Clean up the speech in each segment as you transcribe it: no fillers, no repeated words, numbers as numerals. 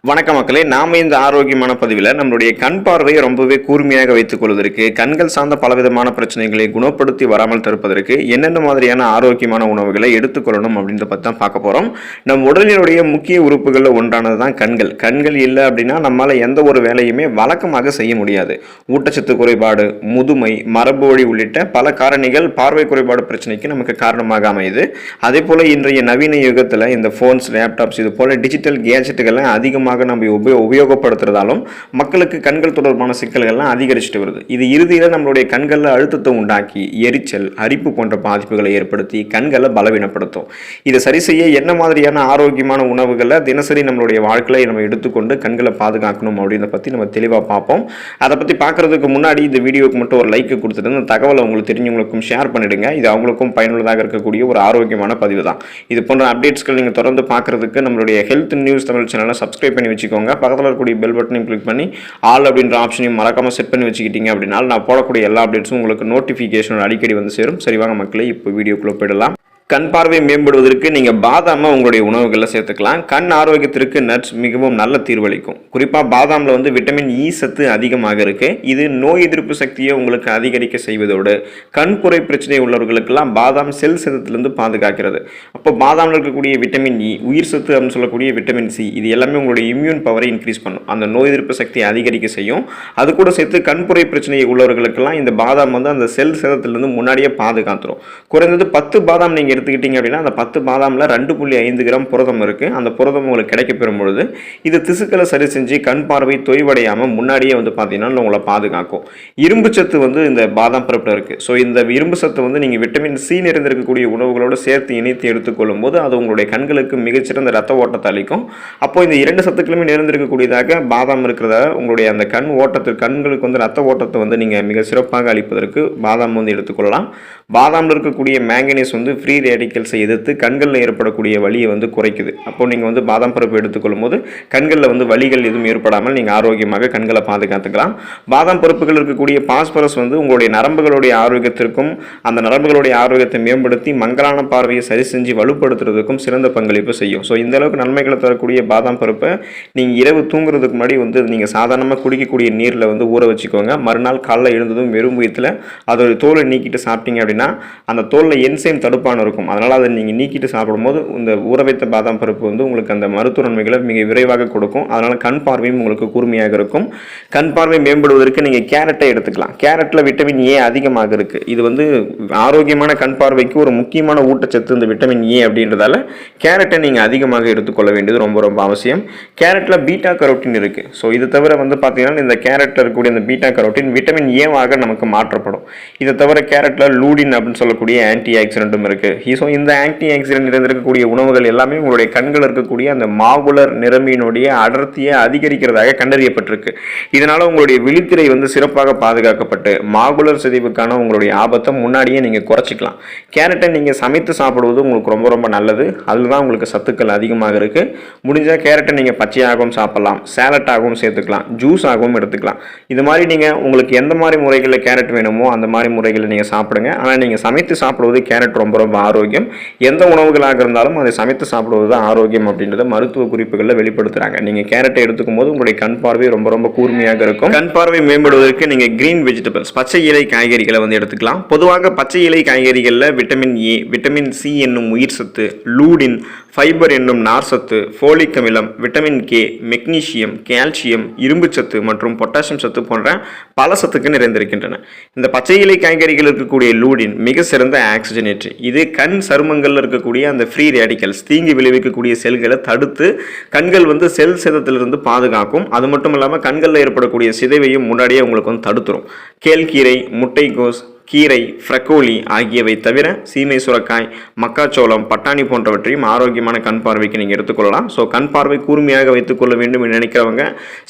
வணக்க மக்களே, நாம இந்த ஆரோக்கியமான பதிவில் நம்மளுடைய கண் பார்வையை ரொம்பவே கூர்மையாக வைத்துக் கொள்வதற்கு, கண்கள் சார்ந்த பலவிதமான பிரச்சனைகளை குணப்படுத்தி வராமல் தடுப்பதற்கு என்னென்ன மாதிரியான ஆரோக்கியமான உணவுகளை எடுத்துக்கொள்ளணும் அப்படின்றத பற்றி தான் பார்க்க போகிறோம். நம் உடலினுடைய முக்கிய உறுப்புகளில் ஒன்றானது தான் கண்கள். கண்கள் இல்லை அப்படின்னா நம்மளால் எந்த ஒரு வேலையுமே வழக்கமாக செய்ய முடியாது. ஊட்டச்சத்து குறைபாடு, முதுமை, மரபு வழி உள்ளிட்ட பல காரணிகள் பார்வை குறைபாடு பிரச்சனைக்கு நமக்கு காரணமாக அமையுது. அதே போல் இன்றைய நவீன யுகத்தில் இந்த ஃபோன்ஸ், லேப்டாப்ஸ் இது போல டிஜிட்டல் கேஜெட்டுகளை அதிகமாக நம்ம உபயோகப்படுத்துறதாலும் மக்களுக்கு கண்கள் தொடர்பான சிக்கல்கள்லாம் அதிகரிச்சுட்டு வருது. இது இறுதியில் நம்மளுடைய கண்களில் அழுத்தத்தை உண்டாக்கி எரிச்சல், அரிப்பு போன்ற பாதிப்புகளை ஏற்படுத்தி கண்களை பலவீனப்படுத்தும். இதை சரி செய்ய என்ன மாதிரியான ஆரோக்கியமான உணவுகளை தினசரி நம்மளுடைய வாழ்க்கையில் நம்ம எடுத்துக்கொண்டு கண்களை பாதுகாக்கணும் அப்படின்றத பற்றி நம்ம தெளிவாக பார்ப்போம். அதை பற்றி பார்க்குறதுக்கு முன்னாடி இந்த வீடியோவுக்கு மட்டும் ஒரு லைக் கொடுத்துட்டு இந்த தகவலை உங்களுக்கு தெரிஞ்சவங்களுக்கும் ஷேர் பண்ணிடுங்க. இது அவங்களுக்கும் பயனுள்ளதாக இருக்கக்கூடிய ஒரு ஆரோக்கியமான பதிவு தான். இது போன்ற அப்டேட்ஸ்கள் நீங்கள் தொடர்ந்து பார்க்குறதுக்கு நம்மளுடைய ஹெல்த் நியூஸ் தமிழ் சேனலை சப்ஸ்கிரைப் பண்ணி வச்சுக்கோங்க. பக்கத்தில் இருக்கக்கூடிய பெல் பட்டனையும் கிளிக் பண்ணி ஆல் அப்படின்ற ஆப்ஷனையும் மறக்காம செட் பண்ணி வச்சுக்கிட்டீங்க அப்படின்னா நான் போடக்கூடிய எல்லா அப்டேட்ஸும் உங்களுக்கு நோட்டிஃபிகேஷன் அடிக்கடி வந்து சேரும். சரிவாங்க மக்களே, இப்போ வீடியோக்குள்ளே போயிடலாம். கண் பார்வை மேம்படுவதற்கு நீங்கள் பாதாமை உங்களுடைய உணவுகளில் சேர்த்துக்கலாம். கண் ஆரோக்கியத்திற்கு நட்ஸ் மிகவும் நல்ல தீர்வளிக்கும். குறிப்பாக பாதாமில் வந்து விட்டமின் இ சத்து அதிகமாக இருக்குது. இது நோய் எதிர்ப்பு சக்தியை உங்களுக்கு அதிகரிக்க செய்வதோடு கண் புரை பிரச்சனை உள்ளவர்களுக்கெல்லாம் பாதாம் செல் சேதத்திலிருந்து பாதுகாக்கிறது. அப்போ பாதாமில் இருக்கக்கூடிய விட்டமின் இ, உயிர் சத்து அப்படின்னு சொல்லக்கூடிய விட்டமின் சி, இது எல்லாமே உங்களுடைய இம்யூன் பவரை இன்க்ரீஸ் பண்ணும். அந்த நோய் எதிர்ப்பு சக்தியை அதிகரிக்க செய்யும். அது கூட சேர்த்து கண்புரை பிரச்சனை உள்ளவர்களுக்கெல்லாம் இந்த பாதாம் வந்து அந்த செல் சேதத்திலிருந்து முன்னாடியே பாதுகாத்துரும். குறைந்தது 10 பாதாம் நீங்கள் எடுத்துக்கிட்டீங்க அப்படின்னா அந்த 10 பாதாமில் 2.5 கிராம் புரதம் இருக்குது. அந்த புரதம் உங்களுக்கு கிடைக்க பெறும் பொழுது இது திசுக்களை சரி செஞ்சு கண் பார்வை தொய்வடையாமல் முன்னாடியே வந்து பார்த்தீங்கன்னா உங்களை பாதுகாக்கும். இரும்பு சத்து வந்து இந்த பாதாம் பருப்பில் இருக்குது. ஸோ இந்த இரும்பு சத்து வந்து நீங்கள் விட்டமின் சி நிறைந்திருக்கக்கூடிய உணவுகளோடு சேர்த்து இணைத்து எடுத்துக்கொள்ளும் போது அது உங்களுடைய கண்களுக்கு மிகச்சிறந்த ரத்த ஓட்டத்தை அளிக்கும். அப்போ இந்த 2 சத்துக்களுமே நிறைந்திருக்கக்கூடியதாக பாதாம் இருக்கிறத உங்களுடைய அந்த கண் ஓட்டத்துக்கு, கண்களுக்கு வந்து ரத்த ஓட்டத்தை வந்து நீங்கள் மிக சிறப்பாக அளிப்பதற்கு பாதாம் வந்து எடுத்துக்கொள்ளலாம். பாதாமில் இருக்கக்கூடிய மேங்கனீஸ் வந்து ஃப்ரீ ரேடிக்கல்ஸை எதிர்த்து கண்களில் ஏற்படக்கூடிய வலியை வந்து குறைக்குது. அப்போ நீங்கள் வந்து பாதாம் பருப்பு எடுத்துக்கொள்ளும் போது கண்களில் வந்து வலிகள் எதுவும் ஏற்படாமல் நீங்கள் ஆரோக்கியமாக கண்களை பாதுகாத்துக்கலாம். பாதாம் பருப்புகள் இருக்கக்கூடிய பாஸ்பரஸ் வந்து உங்களுடைய நரம்புகளுடைய ஆரோக்கியத்திற்கும் அந்த நரம்புகளுடைய ஆரோக்கியத்தை மேம்படுத்தி மங்கலான பார்வையை சரி செஞ்சு வலுப்படுத்துறதுக்கும் சிறந்த பங்களிப்பு செய்யும். ஸோ இந்த அளவுக்கு நன்மைகளை தரக்கூடிய பாதாம் பருப்பை நீங்கள் இரவு தூங்குறதுக்கு முன்னாடி வந்து நீங்கள் சாதாரணமாக குடிக்கக்கூடிய நீரில் வந்து ஊற வச்சுக்கோங்க. மறுநாள் காலைல எழுந்ததும் வெறும் வயிற்றில் அதோட தோலை நீக்கிட்டு சாப்பிட்டீங்க அப்படின்னா அந்த தோலில் என்சைம் தடுப்பான இருக்கும். அதனால் அதை நீங்கள் நீக்கிட்டு சாப்பிடும்போது இந்த ஊற வைத்த பாதாம் பருப்பு வந்து உங்களுக்கு அந்த மருத்துவ நன்மைகளை மிக விரைவாக கொடுக்கும். அதனால் கண் பார்வையும் உங்களுக்கு கூர்மையாக இருக்கும். கண் பார்வை மேம்படுவதற்கு நீங்கள் கேரட்டை எடுத்துக்கலாம். கேரட்டில் விட்டமின் ஏ அதிகமாக இருக்குது. இது வந்து ஆரோக்கியமான கண் பார்வைக்கு ஒரு முக்கியமான ஊட்டச்சத்து இந்த விட்டமின் ஏ அப்படின்றதால கேரட்டை நீங்கள் அதிகமாக எடுத்துக்கொள்ள வேண்டியது ரொம்ப ரொம்ப அவசியம். கேரட்டில் பீட்டா கரோட்டின் இருக்குது. ஸோ இது தவிர வந்து பார்த்தீங்கன்னா இந்த கேரட்டில் இருக்கக்கூடிய இந்த பீட்டா கரோட்டின் விட்டமின் ஏவாக நமக்கு மாற்றப்படும். இதை தவிர கேரட்டில் லூடின் அப்படின்னு சொல்லக்கூடிய ஆன்டி ஆக்சிடென்ட்டும் இருக்குது. ஸோ இந்த ஆன்டி ஆக்சிடென்ட் இருந்திருக்கக்கூடிய உணவுகள் எல்லாமே உங்களுடைய கண்கள் இருக்கக்கூடிய அந்த மாகுலர் நிறமியினுடைய அடர்த்தியை அதிகரிக்கிறதாக கண்டறியப்பட்டிருக்கு. இதனால் உங்களுடைய விழித்திரை வந்து சிறப்பாக பாதுகாக்கப்பட்டு மாகுலர் சிதைவுக்கான உங்களுடைய ஆபத்தை முன்னாடியே நீங்கள் குறைச்சிக்கலாம். கேரட்டை நீங்கள் சமைத்து சாப்பிடுவது உங்களுக்கு ரொம்ப ரொம்ப நல்லது. அதில் தான் உங்களுக்கு சத்துக்கள் அதிகமாக இருக்குது. முடிஞ்சால் கேரட்டை நீங்கள் பச்சையாகவும் சாப்பிடலாம், சேலட்டாகவும் சேர்த்துக்கலாம், ஜூஸாகவும் எடுத்துக்கலாம். இது மாதிரி நீங்கள் உங்களுக்கு எந்த மாதிரி முறைகளில் கேரட் வேணுமோ அந்த மாதிரி முறைகளில் நீங்கள் சாப்பிடுங்க. ஆனால் நீங்கள் சமைத்து சாப்பிடுவது கேரட் ரொம்ப ரொம்ப ஆரோக்கியம். எந்த உணவுகளாக இருந்தாலும் அதை சமைத்து சாப்பிடுவது தான் ஆரோக்கியம் அப்படின்றத மருத்துவ குறிப்புகளில் வெளிப்படுத்துகிறாங்க. நீங்கள் கேரட்டை எடுத்துக்கும் போது உங்களுடைய கண் பார்வை ரொம்ப ரொம்ப கூர்மையாக இருக்கும். கண் பார்வை மேம்படுவதற்கு நீங்கள் கிரீன் வெஜிடபிள்ஸ், பச்சை இலை காய்கறிகளை வந்து எடுத்துக்கலாம். பொதுவாக பச்சை இலை காய்கறிகளில் விட்டமின் ஏ, விட்டமின் சி என்னும் உயிர் சத்து, லூடின், ஃபைபர் என்னும் நார்சத்து, ஃபோலிக் அமிலம், விட்டமின் கே, மெக்னீசியம், கால்சியம், இரும்பு சத்து மற்றும் பொட்டாசியம் சத்து போன்ற பல சத்துக்கள் நிறைந்திருக்கின்றன. இந்த பச்சை இலை காய்கறிகள் இருக்கக்கூடிய லூடின் மிக சிறந்த ஆக்சிஜனேற்றி. இது கண் சருமங்களில் இருக்கக்கூடிய அந்த ஃப்ரீ ரேடிக்கல்ஸ், தீங்கு விளைவிக்கக்கூடிய செல்களை தடுத்து கண்கள் வந்து செல் சேதத்திலிருந்து பாதுகாக்கும். அது மட்டும் இல்லாமல் கண்களில் ஏற்படக்கூடிய சிதைவையும் முன்னாடியே உங்களுக்கு வந்து தடுத்துரும். கேழ்கீரை, முட்டைகோஸ், கீரை, ஃப்ரக்கோலி ஆகியவை தவிர சீமை சுரக்காய், மக்காச்சோளம், பட்டாணி போன்றவற்றையும் ஆரோக்கியமான கண் பார்வைக்கு நீங்கள் எடுத்துக்கொள்ளலாம். ஸோ கண் பார்வை கூர்மையாக வைத்துக்கொள்ள வேண்டும் என்று நினைக்கிறவங்க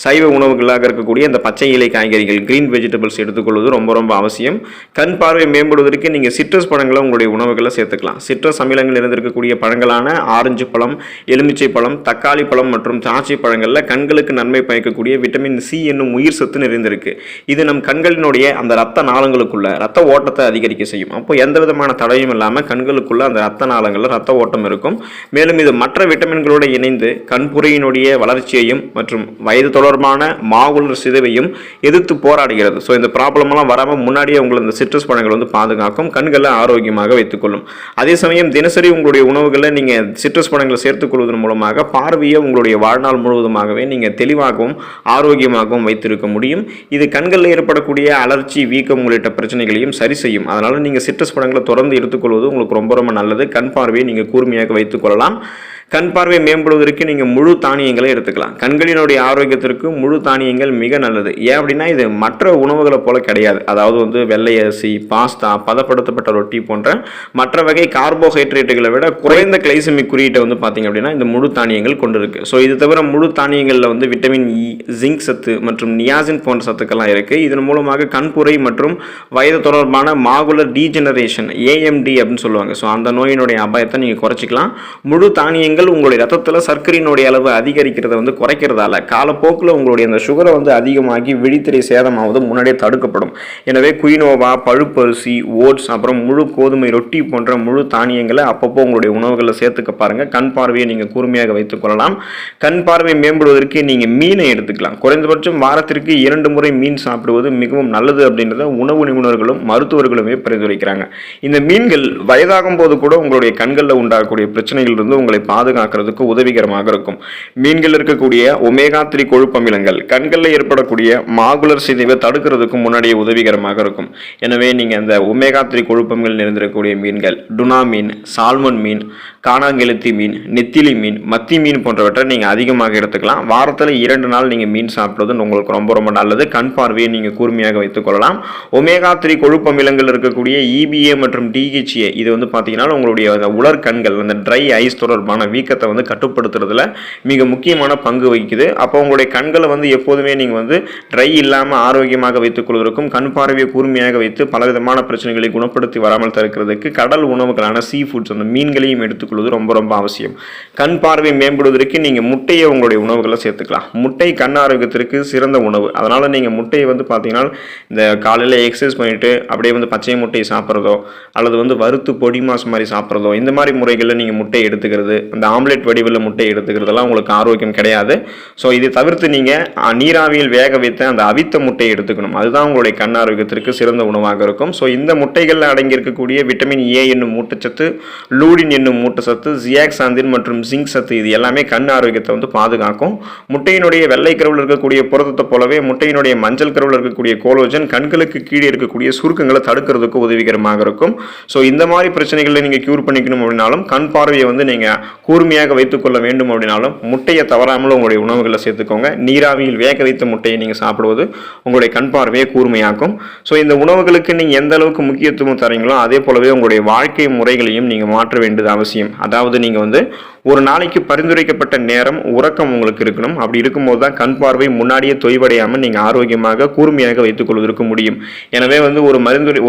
சைவ உணவுகளாக இருக்கக்கூடிய இந்த பச்சை இலை காய்கறிகள், கிரீன் வெஜிடபிள்ஸ் எடுத்துக்கொள்வது ரொம்ப ரொம்ப அவசியம். கண் பார்வை மேம்படுவதற்கு நீங்கள் சிட்ரஸ் பழங்களை உங்களுடைய உணவுகளை சேர்த்துக்கலாம். சிட்ரஸ் அமிலங்கள் இருந்திருக்கக்கூடிய பழங்களான ஆரஞ்சு பழம், எலுமிச்சை பழம், தக்காளி பழம் மற்றும் திராட்சை பழங்களில் கண்களுக்கு நன்மை பயக்கக்கூடிய விட்டமின் சி என்னும் உயிர் சத்து நிறைந்திருக்கு. இது நம் கண்களினுடைய அந்த ரத்த நாளங்களுக்குள்ள ரத்த ஓட்டத்தை அதிகரிக்க செய்யும். அப்போ எந்த விதமான தடையும் இல்லாமல் கண்களுக்குள்ள அந்த ரத்த நாளங்களில் ரத்த ஓட்டம் இருக்கும். மேலும் இது மற்ற விட்டமின்களோடு இணைந்து கண்புரையினுடைய வளர்ச்சியையும் மற்றும் வயது தொடர்பான மாவுலர் சிதைவையும் எதிர்த்து போராடுகிறது. ஸோ இந்த ப்ராப்ளம்லாம் வராமல் முன்னாடியே உங்களை இந்த சிட்ரஸ் பழங்கள் வந்து பாதுகாக்கும், கண்களை ஆரோக்கியமாக வைத்துக்கொள்ளும். அதே சமயம் தினசரி உங்களுடைய உணவுகளில் நீங்கள் சிட்ரஸ் பழங்களை சேர்த்துக் கொள்வதன் மூலமாக பார்வையை உங்களுடைய வாழ்நாள் முழுவதுமாகவே நீங்கள் தெளிவாகவும் ஆரோக்கியமாகவும் வைத்திருக்க முடியும். இது கண்களில் ஏற்படக்கூடிய அலர்ச்சி, வீக்கம் உள்ளிட்ட பிரச்சனைகளையும் சரி செய்யும். அதனால் நீங்கள் சிட்ரஸ் பழங்களை தொடர்ந்து எடுத்துக்கொள்வது உங்களுக்கு ரொம்ப ரொம்ப நல்லது. கண் பார்வையை நீங்கள் கூர்மையாக வைத்துக் கொள்ளலாம். கண் பார்வை மேம்படுவதற்கு நீங்கள் முழு தானியங்களை எடுத்துக்கலாம். கண்களினுடைய ஆரோக்கியத்திற்கு முழு தானியங்கள் மிக நல்லது. ஏன் அப்படின்னா இது மற்ற உணவுகளை போல கிடையாது. அதாவது வந்து வெள்ளை அரிசி, பாஸ்தா, பதப்படுத்தப்பட்ட ரொட்டி போன்ற மற்ற வகை கார்போஹைட்ரேட்டுகளை விட குறைந்த கிளைசமிக் குறியீட்டை வந்து பார்த்தீங்க அப்படின்னா இந்த முழு தானியங்கள் கொண்டு இருக்கு. ஸோ இது தவிர முழு தானியங்களில் வந்து விட்டமின் இ, ஜிங்க் சத்து மற்றும் நியாசின் போன்ற சத்துக்கள்லாம் இருக்குது. இதன் மூலமாக கண்புரை மற்றும் வயது தொடர்பான மாகுலர் டீஜெனரேஷன், ஏஎம்டி அப்படின்னு சொல்லுவாங்க. ஸோ அந்த நோயினுடைய அபாயத்தை நீங்கள் குறைச்சிக்கலாம். முழு தானியங்கள் உங்களுடைய ரத்தத்தில் சர்க்கரையினுடைய அளவு அதிகரிக்கிறத வந்து குறைக்கிறதால காலப்போக்கில் உங்களுடைய அந்த சுகரை வந்து அதிகமாகி விழித்திரை சேதமாவது முன்னாடியே தடுக்கப்படும். எனவே குயினோவா, பழுப்பரிசி, ஓட்ஸ், அப்புறம் முழு கோதுமை ரொட்டி போன்ற முழு தானியங்களை அப்பப்போ உங்களுடைய உணவுகளில் சேர்த்துக்க பாருங்க. கண் பார்வையை நீங்கள் கூர்மையாக வைத்துக் கொள்ளலாம். கண் பார்வை மேம்படுவதற்கு நீங்கள் மீனை எடுத்துக்கலாம். குறைந்தபட்சம் வாரத்திற்கு 2 முறை மீன் சாப்பிடுவது மிகவும் நல்லது அப்படின்றத உணவு நிபுணர்களும் மருத்துவர்களுமே பரிந்துரைக்கிறாங்க. இந்த மீன்கள் வயதாகும் போது கூட உங்களுடைய கண்களில் உண்டாகக்கூடிய பிரச்சனைகள் இருந்து உங்களை பாதுகாக்கிறதுக்கு உதவிகரமாக இருக்கும். மீன்கள் இருக்கக்கூடிய ஒமேகா 3 கொழுப்பு அமிலங்கள் கண்களில் ஏற்படக்கூடிய மாகுலர் சிதைவை தடுக்கிறதுக்கு முன்னாடியே உதவிகரமாக இருக்கும். எனவே நீங்க அந்த ஒமேகா 3 கொழுப்பு அமிலங்கள் நிறைந்திருக்கக்கூடிய மீன்கள், டுனா மீன், சால்மன் மீன், காணாங்கெளுத்தி மீன், நெத்திலி மீன், மத்தி மீன் போன்றவற்றை நீங்க அதிகமாக எடுத்துக்கலாம். வாரத்தில் 2 நாள் நீங்க மீன் சாப்பிடுவது உங்களுக்கு ரொம்ப ரொம்ப நல்லது. கண் பார்வையை நீங்க கூர்மையாக வைத்துக் கொள்ளலாம். ஒமேகா 3 கொழுப்பு அமிலங்கள் இருக்கக்கூடிய EBA மற்றும் DHA இது வந்து பாத்தீங்கன்னா உங்களுடைய உலர் கண்கள், அந்த ட்ரை ஐஸ் தொடர்பான வீக்கத்தை வந்து கட்டுப்படுத்துறதுல மிக முக்கியமான பங்கு வகிக்குது. அப்போ உங்களுடைய கண்களை வந்து எப்போதுமே நீங்க வந்து ட்ரை இல்லாமல் ஆரோக்கியமாக வைத்துக் கொள்வதற்கும் கண் பார்வையை கூர்மையாக வைத்து பலவிதமான பிரச்சனைகளை குணப்படுத்தி வராமல் தடுக்கிறதுக்கு கடல் உணவுகளான சீ ஃபுட்ஸ், அந்த மீன்களையும் எடுத்துக்கொள்வது ரொம்ப ரொம்ப அவசியம். கண் பார்வை மேம்படுவதற்கு நீங்க முட்டையை உங்களுடைய உணவுகளை சேர்த்துக்கலாம். முட்டை கண் ஆரோக்கியத்திற்கு சிறந்த உணவு. அதனால நீங்க முட்டையை வந்து பார்த்தீங்கன்னா இந்த காலையில் எக்ஸசைஸ் பண்ணிட்டு அப்படியே வந்து பச்சை முட்டையை சாப்பிட்றதோ அல்லது வந்து வறுத்து பொடி மாஸ் மாதிரி சாப்பிட்றதோ இந்த மாதிரி முறைகளில் நீங்கள் முட்டை எடுத்துக்கிறது, அந்த ஆம்லெட் வடிவில் முட்டை எடுத்துக்கிறதெல்லாம் உங்களுக்கு ஆரோக்கியம் கிடையாது. ஸோ இதை தவிர்த்து நீங்கள் நீராவியில் வேக வைத்த அந்த அவித்த முட்டையை எடுத்துக்கணும். அதுதான் உங்களுடைய கண் ஆரோக்கியத்திற்கு சிறந்த உணவாக இருக்கும். ஸோ இந்த முட்டைகளில் அடங்கியிருக்கக்கூடிய விட்டமின் ஏ என்னும் ஊட்டச்சத்து, லூடின் என்னும் ஊட்டச்சத்து, ஜியாக்சாந்தின் மற்றும் ஜிங்க் சத்து இது எல்லாமே கண் ஆரோக்கியத்தை வந்து பாதுகாக்கும். முட்டையினுடைய வெள்ளை கருவில் இருக்கக்கூடிய புரதத்தை போலவே முட்டையினுடைய மஞ்சள் கருவில் இருக்கக்கூடிய கோலோஜன் கண்களுக்கு கீழே இருக்கக்கூடிய சுருக்கங்களை தடுக்கிறதுக்கு உதவிகரமாக இருக்கும். ஸோ இந்த மாதிரி பிரச்சனைகளை நீங்கள் கியூர் பண்ணிக்கணும் அப்படின்னாலும் கண் பார்வையை வந்து நீங்கள் கூர்மையாக வைத்துக் கொள்ள வேண்டும் அப்படின்னாலும் முட்டையை தவறாமல் உங்களுடைய உணவுகளை சேர்த்துக்கோங்க. நீராவியில் வேக வைத்த முட்டையை நீங்கள் சாப்பிடுவது உங்களுடைய கண் பார்வையை கூர்மையாக்கும். ஸோ இந்த உணவுகளுக்கு நீங்கள் எந்த அளவுக்கு முக்கியத்துவம் தரீங்களோ அதே போலவே உங்களுடைய வாழ்க்கை முறைகளையும் நீங்கள் மாற்ற வேண்டியது அவசியம். அதாவது நீங்கள் வந்து ஒரு நாளைக்கு பரிந்துரைக்கப்பட்ட நேரம் உறக்கம் உங்களுக்கு இருக்கணும். அப்படி இருக்கும்போது தான் கண் பார்வை முன்னாடியே தொய்வடையாமல் நீங்கள் ஆரோக்கியமாக கூர்மையாக வைத்துக் கொள்வதற்கு முடியும். எனவே வந்து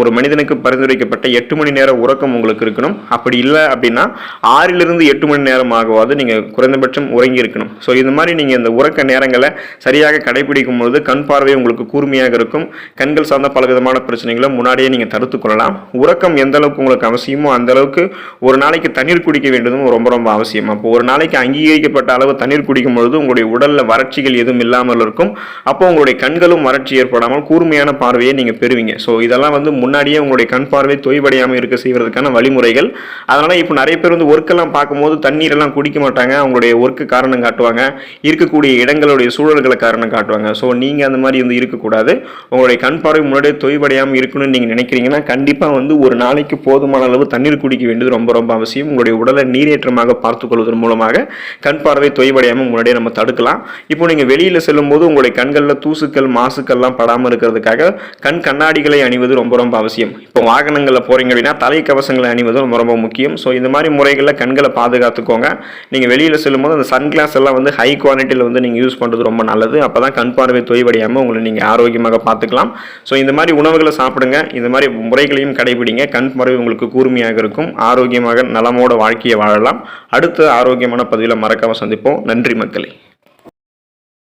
ஒரு மனிதனுக்கு பரிந்துரைக்கப்பட்ட 8 மணி நேர உறக்கம் உங்களுக்கு இருக்கணும். அப்படி இல்லை அப்படின்னா 6 to 8 மணி நேரமாகவாது நீங்கள் குறைந்தபட்சம் உறங்கி இருக்கணும். ஸோ இந்த மாதிரி நீங்கள் இந்த உறக்க நேரங்களை சரியாக கடைபிடிக்கும் பொழுது கண் பார்வை உங்களுக்கு கூர்மையாக இருக்கும். கண்கள் சார்ந்த பலவிதமான பிரச்சனைகளை முன்னாடியே நீங்கள் தடுத்து கொள்ளலாம். உறக்கம் எந்த அளவுக்கு உங்களுக்கு அவசியமோ அந்த அளவுக்கு ஒரு நாளைக்கு தண்ணீர் குடிக்க வேண்டியதும் ரொம்ப ரொம்ப அவசியம். அப்போ ஒரு நாளைக்கு அங்கீகரிக்கப்பட்ட அளவு தண்ணீர் குடிக்கும் பொழுது உங்களுடைய உடல்ல வறட்சிகள் எதுவும் இல்லாமல் இருக்கும். அப்போ உங்களுடைய கண்களும் வறட்சி ஏற்படாமல் கூர்மையான பார்வையை நீங்க பெறுவீங்க. ஸோ இதெல்லாம் வந்து முன்னாடியே உங்களுடைய கண் பார்வை தொய்வடையாமல் இருக்க செய்வதற்கான வழிமுறைகள். அதனால இப்போ நிறைய பேர் வந்து ஒர்க்கெல்லாம் பார்க்கும்போது தண்ணீர் எல்லாம் குடிக்க மாட்டாங்க. அவங்களுடைய ஒர்க்கு காரணம் காட்டுவாங்க, இருக்கக்கூடிய இடங்களுடைய சூழல்களை காரணம் காட்டுவாங்க. ஸோ நீங்க அந்த மாதிரி வந்து இருக்கக்கூடாது. உங்களுடைய கண் பார்வை முன்னாடியே தொய்வடையாமல் இருக்கணும்னு நீங்க நினைக்கிறீங்கன்னா கண்டிப்பா வந்து ஒரு நாளைக்கு போதுமான அளவு தண்ணீர் குடிக்க வேண்டியது ரொம்ப ரொம்ப அவசியம். உங்களுடைய உடலை நீரேற்றமாக பார்த்து கொள்வதன் மூலமாக கண் பார்வை தொய்வடையாமல் முன்னாடியே நம்ம தடுக்கலாம். இப்போ நீங்க வெளியில செல்லும் போது உங்களுடைய கண்களில் தூசுக்கள், மாசுக்கள்லாம் படாமல் இருக்கிறதுக்காக கண் கண்ணாடிகளை அணிவது ரொம்ப ரொம்ப அவசியம். இப்போ வாகனங்களில் போறீங்க அப்படின்னா தலைக்கவசங்களை அணிவது ரொம்ப ரொம்ப முக்கியம். ஸோ இந்த மாதிரி முறைகளில் கண்களை பாதுகாத்துக்கோங்க. நீங்க வெளியில செல்லும் போது அந்த சன்கிளாஸ் எல்லாம் வந்து ஹை குவாலிட்டியில் வந்து நீங்க யூஸ் பண்றது ரொம்ப நல்லது. அப்பதான் கண் பார்வை தொய்வடையாமல் உங்களை நீங்க ஆரோக்கியமாக பார்த்துக்கலாம். ஸோ இந்த மாதிரி உணவுகளை சாப்பிடுங்க, இந்த மாதிரி முறைகளையும் கடைபிடிங்க. கண் பார்வை உங்களுக்கு கூர்மையாக இருக்கும். ஆரோக்கியமாக நலமோட வாழ்க்கையை வாழலாம். அடுத்த ஆரோக்கியமான பதிவில் மறக்காம சந்திப்போம். நன்றி மக்களே.